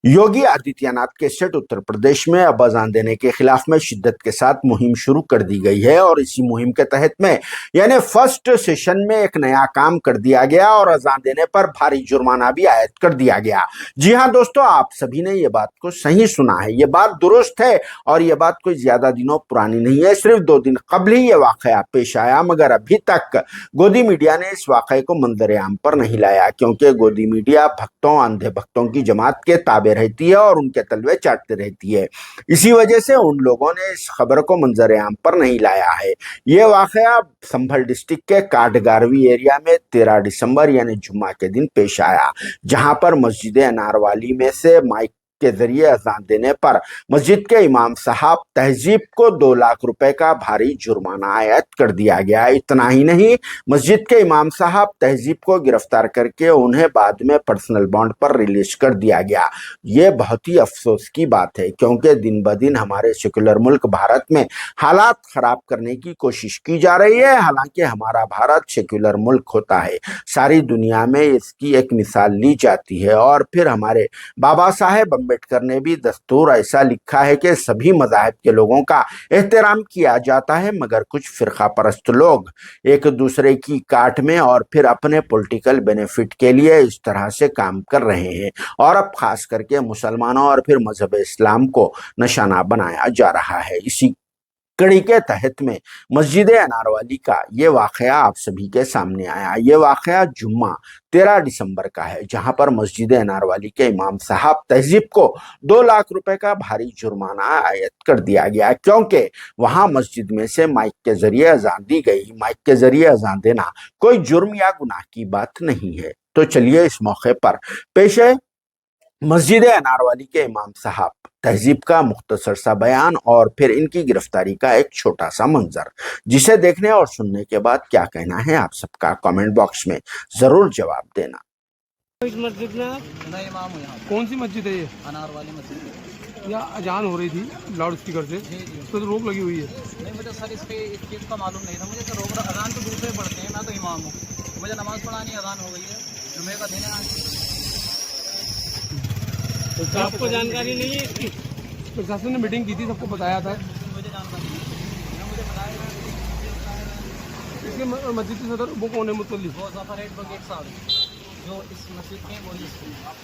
योगी आदित्यनाथ के सेट उत्तर प्रदेश में अब अजान देने के खिलाफ में शिद्दत के साथ मुहिम शुरू कर दी गई है और इसी मुहिम के तहत में यानी फर्स्ट सेशन में एक नया काम कर दिया गया और अजान देने पर भारी जुर्माना भी आयद कर दिया गया। जी हां दोस्तों, आप सभी ने ये बात को सही सुना है, ये बात दुरुस्त है और ये बात कोई ज्यादा दिनों पुरानी नहीं है। सिर्फ 2 दिन कबल ही ये वाकया पेश आया, मगर अभी तक गोदी मीडिया ने इस वाकये को मंजर-ए-आम पर नहीं लाया, क्योंकि गोदी मीडिया भक्तों, अंधे भक्तों की जमात के ताबे रहती है और उनके तलवे चाटते रहती है। इसी वजह से उन लोगों ने इस खबर को मंजर-ए-आम पर नहीं लाया है। ये वाकया संभल डिस्ट्रिक्ट के काटगारवी एरिया में 13 दिसंबर यानी जुम्मा के दिन पेश आया, जहां पर मस्जिद अनारवाली में से माइक के जरिए अजान देने पर मस्जिद के इमाम साहब तहजीब को 2 लाख रुपए का भारी जुर्माना आयद कर दिया गया। इतना ही नहीं, मस्जिद के इमाम साहब तहजीब को गिरफ्तार करके उन्हें बाद में पर्सनल बॉन्ड पर रिलीज कर दिया गया। ये बहुत ही अफसोस की बात है, क्योंकि दिन ब दिन हमारे सेक्युलर मुल्क भारत में हालात खराब करने की कोशिश की जा रही है। हालांकि हमारा भारत सेक्युलर मुल्क होता है, सारी दुनिया में इसकी एक मिसाल ली जाती है। और फिर हमारे बाबा साहेब अम्बेडकर ने भी दस्तूर ऐसा लिखा है कि सभी मज़ाहिब के लोगों का एहतराम किया जाता है, मगर कुछ फिरका परस्त लोग एक दूसरे की काट में और फिर अपने पॉलिटिकल बेनिफिट के लिए इस तरह से काम कर रहे हैं और अब खास करके मुसलमानों और फिर मजहब इस्लाम को निशाना बनाया जा रहा है। इसी कड़ी के तहत में मस्जिद अनारवाली का ये वाकया आप सभी के सामने आया। ये वाकया जुम्मा 13 दिसंबर का है, जहां पर मस्जिद अनारवाली के इमाम साहब तहजीब को 2 लाख रुपए का भारी जुर्माना आयद कर दिया गया, क्योंकि वहां मस्जिद में से माइक के जरिए अजान दी गई। माइक के जरिए अजान देना कोई जुर्म या गुनाह की बात नहीं है। तो चलिए इस मौके पर पेश है मस्जिद अनारवाली के इमाम साहब तहजीब का मुख्तसर सा बयान और फिर इनकी गिरफ्तारी का एक छोटा सा मंजर, जिसे देखने और सुनने के बाद क्या कहना है आप सबका कमेंट बॉक्स में जरूर जवाब देना। इस मस्जिद में नया इमाम हूँ यहाँ कौन सी मस्जिद है ये? अनार वाली मस्जिद। या अजान हो रही थी लाउड स्पीकर से, तो रोक लगी हुई है। नहीं, मुझे सर इस चीज़ का मालूम नहीं था। मुझे तो रोक अजान तो दूसरे पढ़ते हैं, मैं तो इमाम हूँ। मुझे नमाज़ पढ़ानी अजान हो गई है, जुमे का दिन है आज। तो आपको जानकारी नहीं है इसकी? प्रशासन ने मीटिंग की थी, सबको बताया था। मुझे जानकारी नहीं, मुझे बताया इसके मस्जिद के सदर वो कौन है मुतल्लिफ? वो जफर 8 बग 1 साल जो इस मस्जिद के वो